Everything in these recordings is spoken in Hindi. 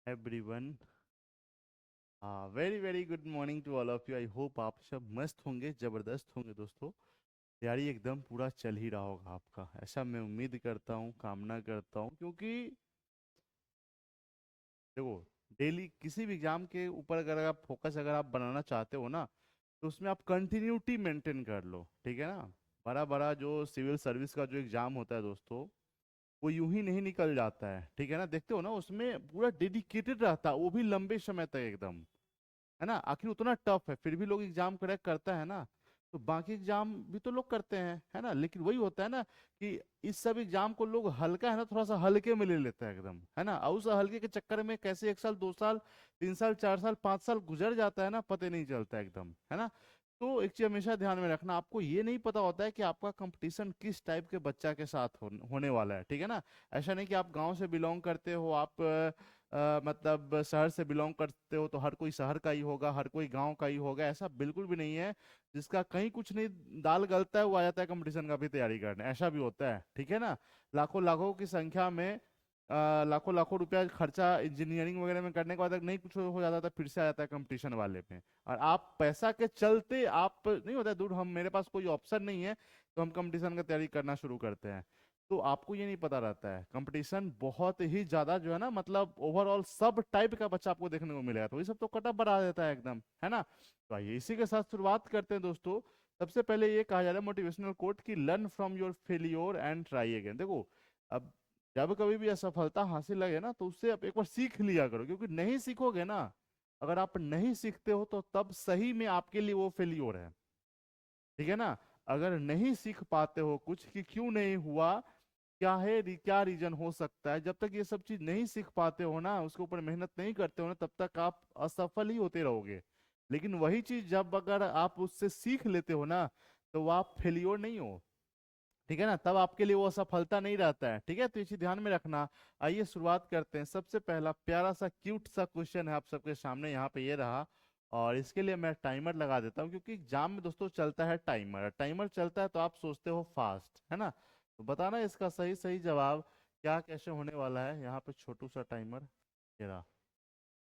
Everyone, very very good morning to all of you. I hope आप सब मस्त होंगे, ज़बरदस्त होंगे दोस्तों। तैयारी एकदम पूरा चल ही रहा होगा आपका, ऐसा मैं उम्मीद करता हूँ, कामना करता हूँ। क्योंकि देखो, डेली किसी भी एग्जाम के ऊपर अगर आप फोकस अगर आप बनाना चाहते हो ना, तो उसमें आप कंटिन्यूटी मेंटेन कर लो, ठीक है ना। बड़ा बड़ा जो सिविल सर्विस का जो एग्जाम होता है दोस्तों, वो यूं ही नहीं निकल जाता है, ठीक है ना। देखते हो ना, उसमें पूरा डेडिकेटेड रहता है, वो भी लंबे समय तक एकदम, है ना। आखिर उतना टफ है, फिर भी लोग एग्जाम क्रैक करता है ना। तो बाकी एग्जाम भी तो लोग करते हैं, है ना। लेकिन वही होता है ना कि इस सब एग्जाम को लोग हल्का है ना, थोड़ा सा हल्के में ले लेते हैं एकदम, है ना। और उस हल्के के चक्कर में कैसे 1 साल 2 साल 3 साल 4 साल 5 साल गुजर जाता है ना, पता नहीं चलता एकदम, है ना। तो एक चीज हमेशा ध्यान में रखना, आपको ये नहीं पता होता है कि आपका कंपटीशन किस टाइप के बच्चा के साथ होने वाला है, ठीक है ना। ऐसा नहीं कि आप गांव से बिलोंग करते हो, आप मतलब शहर से बिलोंग करते हो तो हर कोई शहर का ही होगा, हर कोई गांव का ही होगा, ऐसा बिल्कुल भी नहीं है। जिसका कहीं कुछ नहीं, दाल गलता है, वो आ जाता है कंपटीशन का भी तैयारी करने, ऐसा भी होता है, ठीक है ना। लाखों लाखों की संख्या में लाखों लाखों रुपया खर्चा इंजीनियरिंग वगैरह में करने के बाद अगर नहीं कुछ हो जाता था, फिर से आ जाता है कंपटीशन वाले में। और आप पैसा के चलते आप नहीं होता है दूर, हम मेरे पास कोई ऑप्शन नहीं है, तो हम कंपटीशन का तैयारी करना शुरू करते हैं। तो आपको ये नहीं पता रहता है, कंपटीशन बहुत ही ज्यादा जो है ना, मतलब ओवरऑल सब टाइप का बच्चा आपको देखने को मिलेगा, तो ये सब तो कटअप बढ़ा देता है एकदम, है ना। तो आइए इसी के साथ शुरुआत करते हैं दोस्तों। सबसे पहले ये कहा जा रहा है मोटिवेशनल कोट कि learn from your failure and try again. देखो, अब जब कभी भी असफलता हासिल लगे ना, तो उससे आप एक बार सीख लिया करो, क्योंकि नहीं सीखोगे ना, अगर आप नहीं सीखते हो तो तब सही में आपके लिए वो फेलियोर है, ठीक है ना। अगर नहीं सीख पाते हो कुछ कि क्यों नहीं हुआ, क्या है क्या रीजन हो सकता है, जब तक ये सब चीज नहीं सीख पाते हो ना, उसके ऊपर मेहनत नहीं करते हो ना, तब तक आप असफल ही होते रहोगे। लेकिन वही चीज जब अगर आप उससे सीख लेते हो ना, तो वो आप फेलियोर नहीं हो, ठीक है ना। तब आपके लिए वो असफलता नहीं रहता है, ठीक है। तो ये चीज ध्यान में रखना। आइए शुरुआत करते हैं। सबसे पहला प्यारा सा क्यूट सा क्वेश्चन है आप सबके सामने, यहाँ पे ये रहा। और इसके लिए मैं टाइमर लगा देता हूँ, क्योंकि एग्जाम में दोस्तों चलता है टाइमर, टाइमर चलता है तो आप सोचते हो फास्ट, है ना। तो बताना इसका सही सही जवाब क्या कैसे होने वाला है। यहाँ पे छोटू सा टाइमर, ये रहा।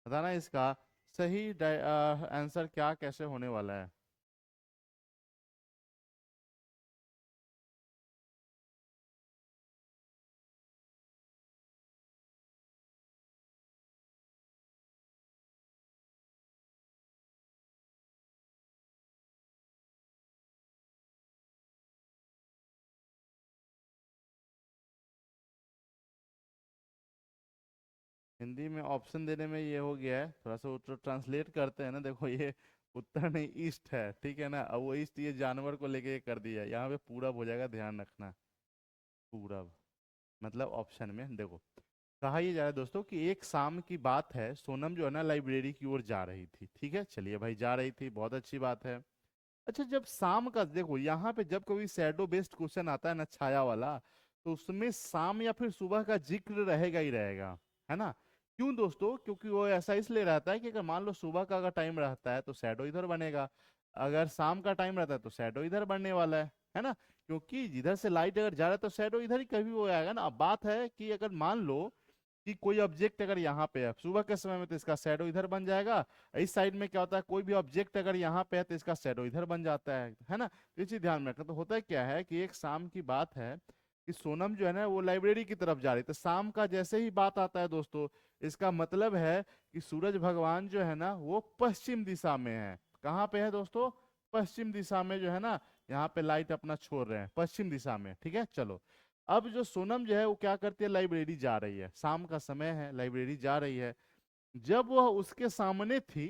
बताना इसका सही आंसर क्या कैसे होने वाला है। हिंदी में ऑप्शन देने में ये हो गया है, थोड़ा सा तो ट्रांसलेट करते हैं ना। देखो, ये उत्तर नहीं ईस्ट है, ठीक है ना। अब वो ईस्ट ये जानवर को लेके कर दिया है, यहाँ पे पूरब हो जाएगा, ध्यान रखना। पूरब मतलब ऑप्शन में देखो, कहा ये जा रहा है दोस्तों कि एक शाम की बात है, सोनम जो है ना लाइब्रेरी की ओर जा रही थी, ठीक है। चलिए भाई, जा रही थी, बहुत अच्छी बात है। अच्छा, जब शाम का देखो, यहाँ पे जब कभी शैडो बेस्ड क्वेश्चन आता है ना, छाया वाला, तो उसमें शाम या फिर सुबह का जिक्र रहेगा ही रहेगा, है ना। क्यों दोस्तों? क्योंकि वो ऐसा इसलिए रहता है कि अगर मान लो सुबह का अगर टाइम रहता है तो शैडो इधर बनेगा, अगर शाम का टाइम रहता है तो शैडो इधर बनने वाला है ना। क्योंकि जिधर से लाइट अगर जा रहा है तो शैडो इधर ही कभी वो आएगा ना। अब बात है कि अगर मान लो कि कोई ऑब्जेक्ट अगर यहाँ पे है सुबह के समय में, तो इसका शैडो इधर बन जाएगा। इस साइड में क्या होता है, कोई भी ऑब्जेक्ट अगर यहाँ पे है तो इसका शैडो इधर बन जाता है ना। तो ये चीज ध्यान में रखना। तो होता है क्या है कि एक शाम की बात है कि सोनम जो है ना वो लाइब्रेरी की तरफ जा रही, तो शाम का जैसे ही बात आता है दोस्तों, इसका मतलब है कि सूरज भगवान जो है ना वो पश्चिम दिशा में है। कहाँ पे है दोस्तों? पश्चिम दिशा में जो है ना, यहाँ पे लाइट अपना छोड़ रहे हैं पश्चिम दिशा में, ठीक है। चलो, अब जो सोनम जो है वो क्या करती है, लाइब्रेरी जा रही है, शाम का समय है, लाइब्रेरी जा रही है। जब वह उसके सामने थी,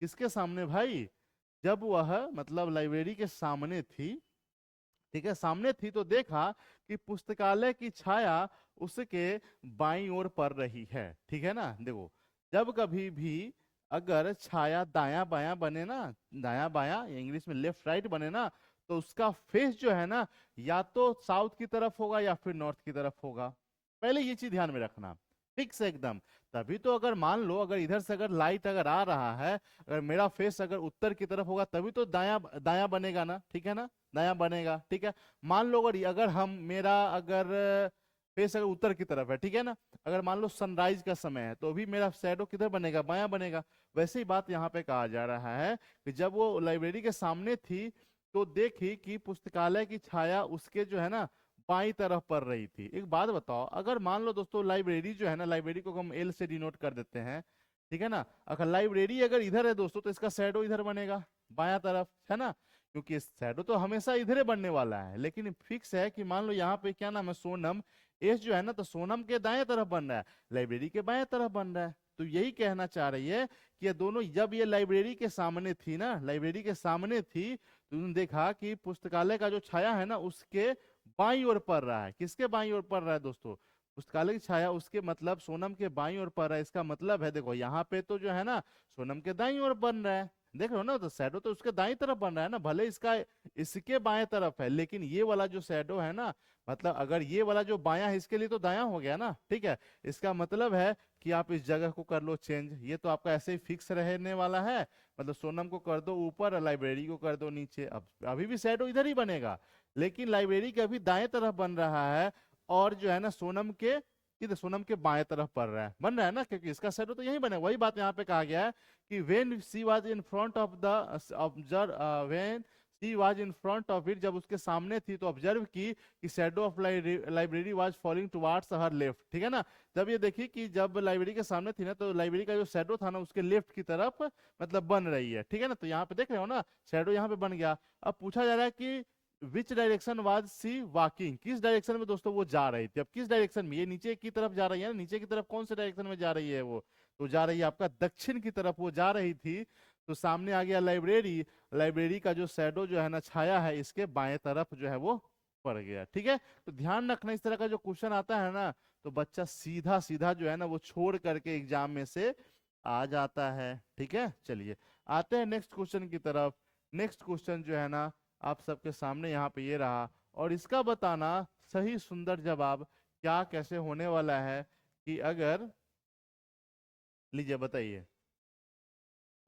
किसके सामने भाई? जब वह मतलब लाइब्रेरी के सामने थी, ठीक है, सामने थी, तो देखा कि पुस्तकालय की छाया उसके बाईं ओर पड़ रही है, ठीक है ना। देखो, जब कभी भी अगर छाया दायां बायां बने ना, दायां बायां या इंग्लिश में लेफ्ट राइट बने ना, तो उसका फेस जो है ना, या तो साउथ की तरफ होगा या फिर नॉर्थ की तरफ होगा। पहले ये चीज ध्यान में रखना, फिक्स है एकदम। तभी तो अगर मान लो अगर इधर से अगर लाइट अगर आ रहा है, अगर मेरा फेस अगर उत्तर की तरफ होगा, तभी तो दायां दायां बनेगा ना, ठीक है ना। नया बनेगा, ठीक है। मान लो अगर अगर हम मेरा अगर फेस अगर उत्तर की तरफ है, ठीक है ना, अगर मान लो सनराइज का समय है तो भी मेरा शैडो किधर बनेगा, बायां बनेगा। वैसे ही बात यहाँ पे कहा जा रहा है कि जब वो लाइब्रेरी के सामने थी तो देखी कि पुस्तकालय की छाया उसके जो है ना बाई तरफ पड़ रही थी। एक बात बताओ, अगर मान लो दोस्तों लाइब्रेरी जो है ना, लाइब्रेरी को हम एल से डिनोट कर देते हैं, ठीक है ना, अगर लाइब्रेरी अगर इधर है दोस्तों तो इसका शैडो इधर बनेगा, बायां तरफ, है ना, क्योंकि शैडो तो हमेशा इधर ही बनने वाला है। लेकिन फिक्स है कि मान लो यहाँ पे क्या नाम है, सोनम, एस जो है ना, तो सोनम के दाएं तरफ बन रहा है, लाइब्रेरी के बाएं तरफ बन रहा है। तो यही कहना चाह रही है कि ये दोनों, जब ये लाइब्रेरी के सामने थी ना, लाइब्रेरी के सामने थी, तो तुमने देखा कि पुस्तकालय का जो छाया है ना उसके बाईं ओर पड़ रहा है। किसके बाईं ओर पड़ रहा है दोस्तों, पुस्तकालय की छाया उसके मतलब सोनम के बाईं ओर पड़ रहा है। इसका मतलब है देखो यहाँ पे तो जो है ना सोनम के दाईं ओर बन रहा है, देख रहे हो ना, तो शैडो तो उसके दाईं तरफ बन रहा है ना, भले इसका इसके बाएं तरफ है, लेकिन ये वाला जो शैडो है ना, मतलब अगर ये वाला जो बायां है इसके लिए तो दायां हो गया ना, ठीक है। इसका मतलब है कि आप इस जगह को कर लो चेंज, ये तो आपका ऐसे ही फिक्स रहने वाला है, मतलब सोनम को कर दो ऊपर और लाइब्रेरी को कर दो नीचे। अब अभी भी शैडो इधर ही बनेगा, लेकिन लाइब्रेरी के अभी दाएं तरफ बन रहा है, और जो है ना सोनम के किधर, सोनम के बाएं तरफ पड़ रहा है, बन रहा है ना, क्योंकि इसका शैडो तो यही बने। वही बात यहाँ पे कहा गया है कि when she was in front of the observe, when she was in front of it, जब उसके सामने थी तो ऑब्जर्व की कि shadow of library was falling towards her left, ठीक है ना। जब ये देखी कि जब लाइब्रेरी के सामने थी ना तो लाइब्रेरी का जो शैडो था ना उसके लेफ्ट की तरफ मतलब बन रही है, ठीक है ना। तो यहाँ पे देख रहे हो ना शैडो यहाँ पे बन गया। अब पूछा जा रहा है कि which direction was sea walking, किस डायरेक्शन में दोस्तों वो जा रही थी। अब किस डायरेक्शन में, ये नीचे की तरफ जा रही है ना, नीचे की तरफ कौन से डायरेक्शन में जा रही है वो, तो जा रही है आपका दक्षिण की तरफ वो जा रही थी। तो सामने आ गया लाइब्रेरी, लाइब्रेरी का जो शैडो जो है ना छाया है इसके बाएं तरफ जो है वो पड़ गया, ठीक है। तो ध्यान रखना इस तरह का जो क्वेश्चन आता है ना तो बच्चा सीधा सीधा जो है ना वो छोड़ करके एग्जाम में से आ जाता है, ठीक है। चलिए आते हैं नेक्स्ट क्वेश्चन की तरफ। नेक्स्ट क्वेश्चन जो है ना आप सबके सामने यहाँ पे ये रहा, और इसका बताना सही सुंदर जवाब क्या कैसे होने वाला है कि अगर, लीजिए बताइए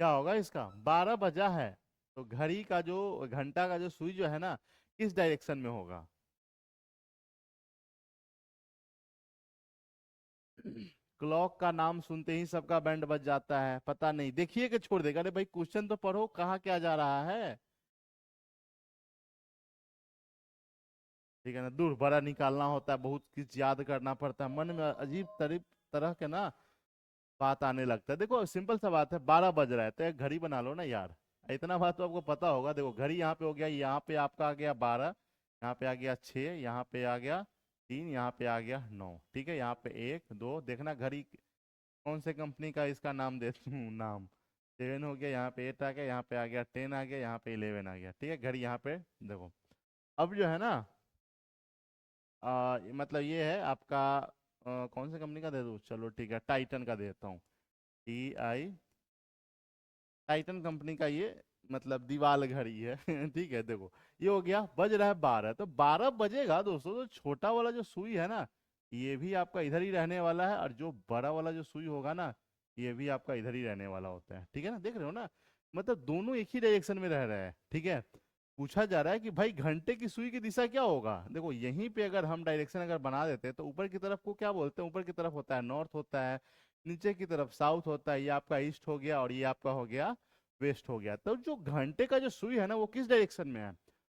क्या होगा इसका। 12 बजा है तो घड़ी का जो, घंटा का जो सुई जो है ना किस डायरेक्शन में होगा। क्लॉक का नाम सुनते ही सबका बैंड बज जाता है, पता नहीं, देखिए कि छोड़ देगा। अरे भाई क्वेश्चन तो पढ़ो, कहाँ क्या जा रहा है, ठीक है ना। दूर बड़ा निकालना होता है, बहुत कुछ याद करना पड़ता है, मन में अजीब तरह तरह के ना बात आने लगता है। देखो सिंपल सा बात है, 12 बज रहा है तो एक घड़ी बना लो ना यार, इतना बात तो आपको पता होगा। देखो घड़ी यहाँ पे हो गया, यहाँ पे आपका आ गया 12, यहाँ पे आ गया 6, यहाँ पे आ गया 3, यहाँ पे आ गया 9, ठीक है। यहाँ पे 1 2, देखना घड़ी कौन से कंपनी का, इसका नाम देता हूँ नाम। 7 हो गया, यहाँ पे 8 आ गया, यहाँ पे आ गया 10 आ गया, यहाँ पे 11 आ गया, ठीक है। घड़ी यहाँ पे देखो। अब जो है ना मतलब ये है आपका कौन सी कंपनी का दे दूँ, चलो ठीक है टाइटन का देता हूँ। TI, टाइटन कंपनी का ये मतलब दीवाल घड़ी है ठीक है। देखो ये हो गया, बज रहा है 12, तो 12 बजेगा दोस्तों तो छोटा वाला जो सुई है ना ये भी आपका इधर ही रहने वाला है, और जो बड़ा वाला जो सुई होगा ना ये भी आपका इधर ही रहने वाला होता है, ठीक है ना। देख रहे हो ना, मतलब दोनों एक ही डायरेक्शन में रह रहे हैं, ठीक है। पूछा जा रहा है कि भाई घंटे की सुई की दिशा क्या होगा। देखो यहीं पे अगर हम डायरेक्शन अगर बना देते हैं तो ऊपर की तरफ को क्या बोलते हैं, ऊपर की तरफ होता है नॉर्थ होता है, नीचे की तरफ साउथ होता है, ये आपका ईस्ट हो गया और ये आपका हो गया वेस्ट हो गया। तो जो घंटे का जो सुई है ना वो किस डायरेक्शन में है,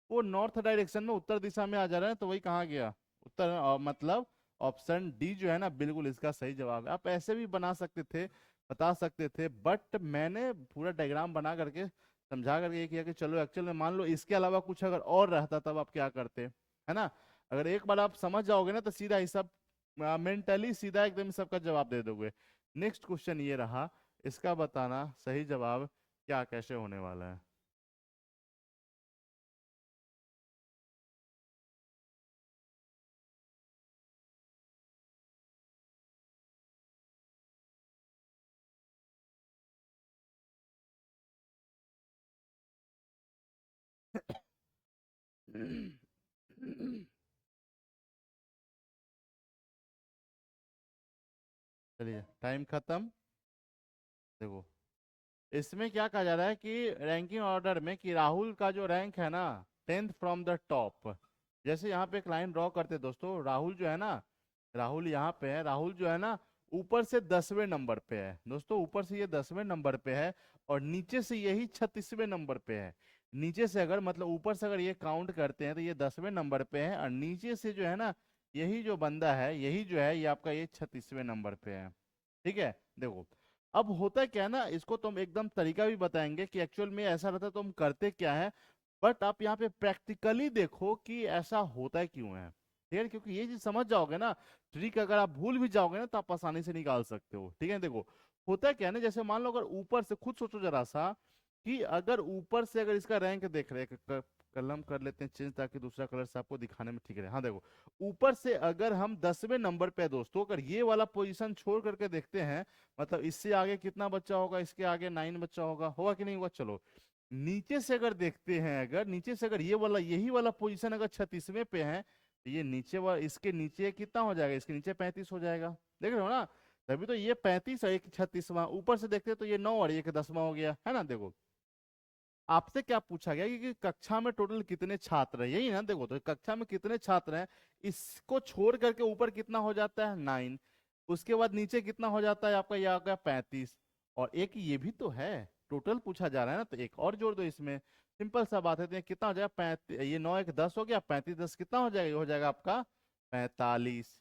वो नॉर्थ डायरेक्शन में उत्तर दिशा में आ जा रहा है, तो वही कहाँ गया उत्तर, मतलब ऑप्शन डी जो है ना बिल्कुल इसका सही जवाब है। आप ऐसे भी बना सकते थे, बता सकते थे, बट मैंने पूरा डायग्राम बना करके समझा करके ये किया कि चलो एक्चुअल में मान लो इसके अलावा कुछ अगर और रहता तब आप क्या करते, है ना। अगर एक बार आप समझ जाओगे ना तो सीधा ही सब मेंटली सीधा एकदम सबका जवाब दे दोगे। नेक्स्ट क्वेश्चन ये रहा, इसका बताना सही जवाब क्या कैसे होने वाला है। चलिए टाइम खत्म। देखो इसमें क्या कहा जा रहा है कि रैंकिंग ऑर्डर में कि राहुल का जो रैंक है ना 10th फ्रॉम द टॉप, जैसे यहाँ पे एक लाइन ड्रॉ करते हैं दोस्तों, राहुल जो है ना राहुल यहाँ पे है, राहुल जो है ना ऊपर से 10वें नंबर पे है दोस्तों, ऊपर से ये 10वें नंबर पे है और नीचे से यही 36वें नंबर पे है। नीचे से अगर मतलब ऊपर से अगर ये काउंट करते हैं तो ये 10वें नंबर पे है, और नीचे से जो है ना यही जो बंदा है यही जो है ये आपका ये 36वें नंबर पे है। ठीक है, देखो अब होता क्या है ना, इसको तुम एकदम तरीका भी बताएंगे कि एक्चुअल में ऐसा रहता है तो हम करते क्या है, बट आप यहाँ पे प्रैक्टिकली देखो कि ऐसा होता है क्यों है। ठीक है, क्योंकि ये चीज समझ जाओगे ना, ट्रिक अगर आप भूल भी जाओगे ना तो आप आसानी से निकाल सकते हो। ठीक है, देखो होता क्या है ना, जैसे मान लो अगर ऊपर से खुद सोचो जरा सा कि अगर ऊपर से अगर इसका रैंक देख रहे हैं, कलम कर लेते हैं चेंज ताकि दूसरा कलर से आपको दिखाने में ठीक रहे। हाँ देखो, ऊपर से अगर हम 10वें नंबर पे है दोस्तों, अगर ये वाला पोजीशन छोड़ करके देखते हैं, मतलब इससे आगे कितना बच्चा होगा, इसके आगे 9 बच्चा होगा, होगा कि नहीं होगा। चलो नीचे से अगर देखते हैं, अगर नीचे से अगर ये वाला यही वाला पोजीशन अगर 36वें पे है, तो ये नीचे वाला इसके नीचे कितना हो जाएगा, इसके नीचे 35 हो जाएगा। देख रहे हो ना, तभी तो ये 35 और एक 36वां, ऊपर से देखते हैं तो ये 9 और एक 10वां हो गया है ना। देखो आपसे क्या पूछा गया कि कक्षा में टोटल कितने छात्र हैं, यही ना। देखो तो कक्षा में कितने छात्र हैं, इसको छोड़ करके ऊपर कितना हो जाता है 9, उसके बाद नीचे कितना हो जाता है आपका, ये आ गया 35, और एक ये भी तो है, टोटल पूछा जा रहा है ना, तो एक और जोड़ दो इसमें। सिंपल सा बात है, तो ये कितना हो जाएगा 35, ये 9 एक 10 हो गया, 35 10 कितना हो जाएगा, ये हो जाएगा आपका 45।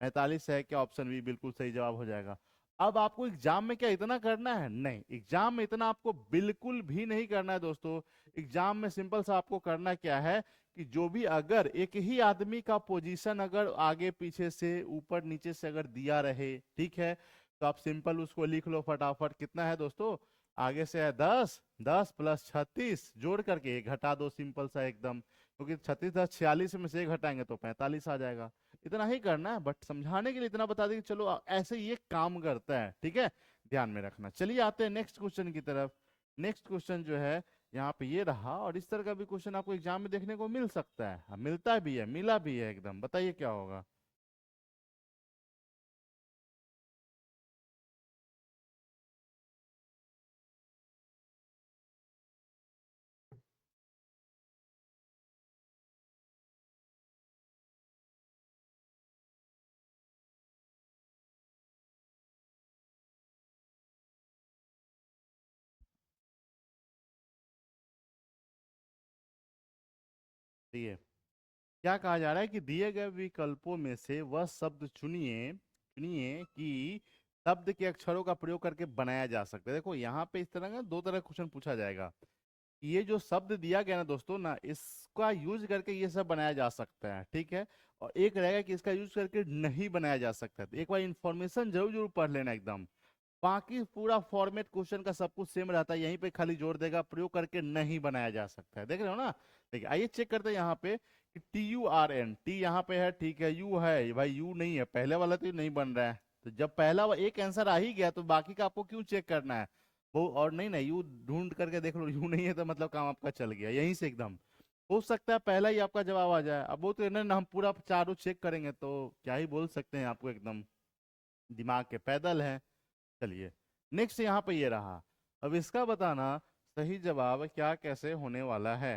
45 है क्या, ऑप्शन बी बिल्कुल सही जवाब हो जाएगा। अब आपको एग्जाम में क्या इतना करना है, नहीं, एग्जाम में इतना आपको बिल्कुल भी नहीं करना है दोस्तों। एग्जाम में सिंपल सा आपको करना क्या है कि जो भी अगर एक ही आदमी का पोजीशन अगर आगे पीछे से ऊपर नीचे से अगर दिया रहे, ठीक है, तो आप सिंपल उसको लिख लो फटाफट। कितना है दोस्तों, आगे से है 10, 10 प्लस 36 जोड़ करके एक घटा दो, सिंपल सा एकदम, क्योंकि 36 10 46 में से एक घटाएंगे तो 45 आ जाएगा। इतना ही करना है, बट समझाने के लिए इतना बता दें कि चलो ऐसे ये काम करता है। ठीक है, ध्यान में रखना। चलिए आते हैं नेक्स्ट क्वेश्चन की तरफ। नेक्स्ट क्वेश्चन जो है यहाँ पे ये रहा, और इस तरह का भी क्वेश्चन आपको एग्जाम में देखने को मिल सकता है। हाँ, मिलता भी है, मिला भी है एकदम। बताइए क्या होगा। देखिए क्या कहा जा रहा है कि दिए गए विकल्पों में से वह शब्द चुनिए, चुनिए कि शब्द के अक्षरों का प्रयोग करके बनाया जा सकता है। देखो यहाँ पे इस तरह का दो तरह क्वेश्चन पूछा जाएगा। ये जो शब्द दिया गया ना दोस्तों ना, इसका यूज करके ये सब बनाया जा सकता है, ठीक है, और एक रहेगा कि इसका यूज करके नहीं बनाया जा सकता। तो एक बार इंफॉर्मेशन जरूर जरूर पढ़ लेना एकदम। बाकी पूरा फॉर्मेट क्वेश्चन का सब कुछ सेम रहता है, यहीं पे खाली जोड़ देगा प्रयोग करके नहीं बनाया जा सकता है। देख रहे हो ना। देखिए आइए चेक करते हैं यहाँ पे कि TURN, टी यहाँ पे है, ठीक है, यू है भाई, यू नहीं है, पहले वाला तो नहीं बन रहा है। तो जब पहला एक आंसर आ ही गया तो बाकी का आपको क्यों चेक करना है। वो और नहीं ना, यू ढूंढ करके देख लो, यू नहीं है तो मतलब काम आपका चल गया यहीं से एकदम। हो सकता है पहला ही आपका जवाब आ जाए, अब वो तो ना हम पूरा चारों चेक करेंगे तो क्या ही बोल सकते हैं आपको, एकदम दिमाग के पैदल हैं। चलिए नेक्स्ट यहाँ पे ये रहा। अब इसका बताना सही जवाब क्या कैसे होने वाला है।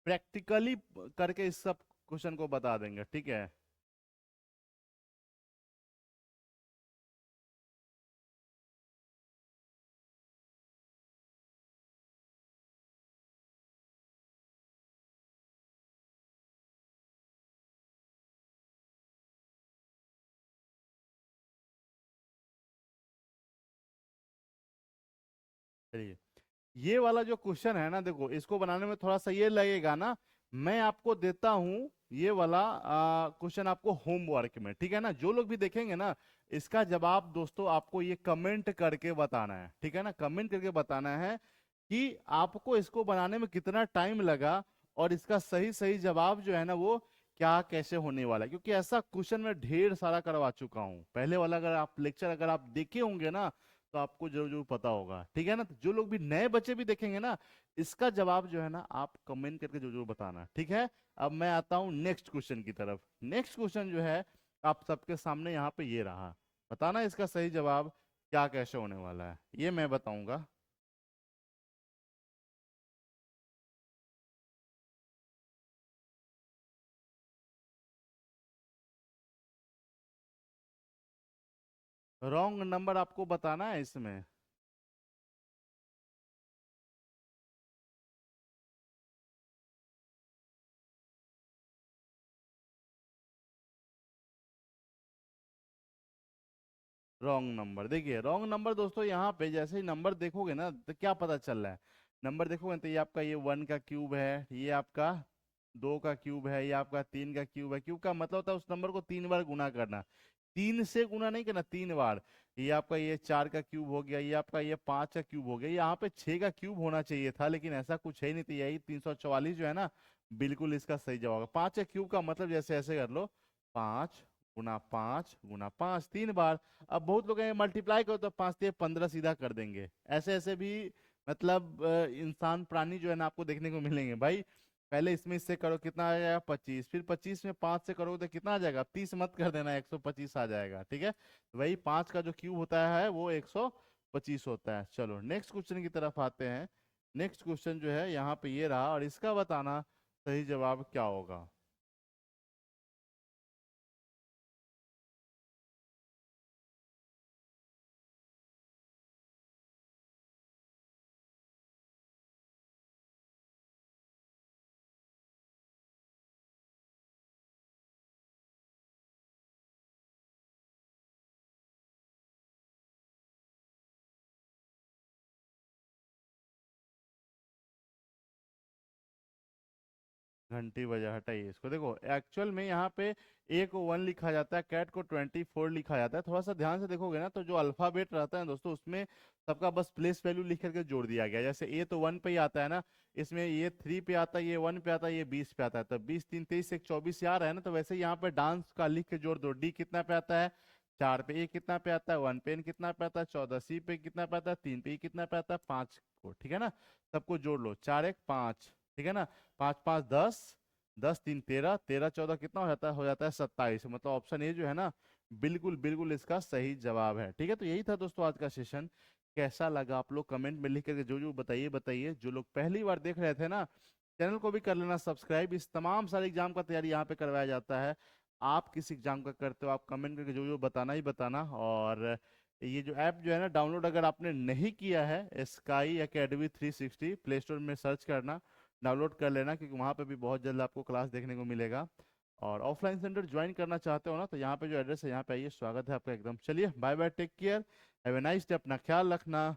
प्रैक्टिकली करके इस सब क्वेश्चन को बता देंगे, ठीक है। चलिए ये वाला जो क्वेश्चन है ना, देखो इसको बनाने में थोड़ा सा ये लगेगा ना, मैं आपको देता हूं ये वाला क्वेश्चन आपको होमवर्क में, ठीक है ना। जो लोग भी देखेंगे ना, इसका जवाब दोस्तों आपको ये कमेंट करके बताना है, ठीक है ना, कमेंट करके बताना है कि आपको इसको बनाने में कितना टाइम लगा, और इसका सही सही जवाब जो है ना वो क्या कैसे होने वाला है। क्योंकि ऐसा क्वेश्चन मैं ढेर सारा करवा चुका हूँ पहले वाला, अगर आप लेक्चर अगर आप देखे होंगे ना तो आपको जरूर जरूर पता होगा, ठीक है ना। तो जो लोग भी नए बच्चे भी देखेंगे ना, इसका जवाब जो है ना आप कमेंट करके जरूर जरूर बताना, ठीक है। अब मैं आता हूँ नेक्स्ट क्वेश्चन की तरफ। नेक्स्ट क्वेश्चन जो है आप सबके सामने यहाँ पे ये रहा, बताना इसका सही जवाब क्या कैसे होने वाला है, ये मैं बताऊंगा। रॉन्ग नंबर आपको बताना है इसमें। रॉन्ग नंबर, देखिए रॉन्ग नंबर दोस्तों, यहाँ पे जैसे ही नंबर देखोगे ना तो क्या पता चल रहा है। नंबर देखोगे ना, तो ये आपका ये 1 का क्यूब है, ये आपका 2 का क्यूब है, ये आपका 3 का क्यूब है। क्यूब का मतलब होता है उस नंबर को 3 बार गुना करना, 3 से गुना नहीं करना, 3 बार। ये आपका ये 4 का क्यूब हो गया, ये आपका ये 5 का क्यूब हो गया, यहाँ पे 6 का क्यूब होना चाहिए था, लेकिन ऐसा कुछ है ही नहीं। तो यही 344 जो है ना, बिल्कुल इसका सही जवाब है। 5 का क्यूब का मतलब जैसे ऐसे कर लो, 5 गुना 5 गुना 5, 3 बार। अब बहुत लोग हैं मल्टीप्लाई करो तो 5 से 15 सीधा कर देंगे। ऐसे ऐसे भी मतलब इंसान प्राणी जो है ना आपको देखने को मिलेंगे भाई। पहले इसमें इससे करो, कितना आ जाएगा 25, फिर 25 में 5 से करोगे तो कितना आ जाएगा, 30 मत कर देना, 125 आ जाएगा। ठीक है, तो वही 5 का जो क्यूब होता है वो 125 होता है। चलो नेक्स्ट क्वेश्चन की तरफ आते हैं। नेक्स्ट क्वेश्चन जो है यहाँ पे ये रहा, और इसका बताना सही जवाब क्या होगा। घंटी बजा, हटाइए इसको। देखो एक्चुअल में यहाँ पे ए को 1 लिखा जाता है, कैट को 24 लिखा जाता है। थोड़ा सा ध्यान से देखोगे ना तो जो अल्फाबेट रहता है दोस्तों, उसमें सबका बस प्लेस वैल्यू लिख करके जोड़ दिया गया है। जैसे ए तो 1 पे ही आता है ना, इसमें ये 3 पे आता है, ये 1 पे आता है, ये 20 पे आता है। तो 20 3 23 एक 24 आ रहा है ना, तो वैसे ही यहाँ पे डांस का लिख के जोड़ दो। डी कितना पे आता है, 4 पे। ए कितना पे आता है, 1 पे। एन कितना पे आता है, 14। सी पे कितना पे आता है, 3 पे। ई कितना पे आता है, 5 को। ठीक है ना, सबको जोड़ लो, 4 1 5। ठीक है ना, 5 5 10, 10 3 13, 13 14 कितना हो जाता है 27। मतलब ऑप्शन ए जो है ना, बिल्कुल बिल्कुल इसका सही जवाब है। ठीक है, तो यही था दोस्तों आज का सेशन। कैसा लगा आप लोग कमेंट में लिख करके जो जो बताइए बताइए। जो लोग पहली बार देख रहे थे ना, चैनल को भी कर लेना सब्सक्राइब। इस तमाम सारे एग्जाम का तैयारी यहाँ पे करवाया जाता है। आप किस एग्जाम का करते हो, आप कमेंट करके जो जो बताना ही बताना। और ये जो ऐप जो है ना, डाउनलोड अगर आपने नहीं किया है, स्काई एकेडमी 360, प्ले स्टोर में सर्च करना, डाउनलोड कर लेना, क्योंकि वहाँ पे भी बहुत जल्द आपको क्लास देखने को मिलेगा। और ऑफलाइन सेंटर ज्वाइन करना चाहते हो ना, तो यहाँ पे जो एड्रेस है यहाँ पे आइए, स्वागत है आपका एकदम। चलिए bye bye, take care, have a nice day, अपना ख्याल रखना।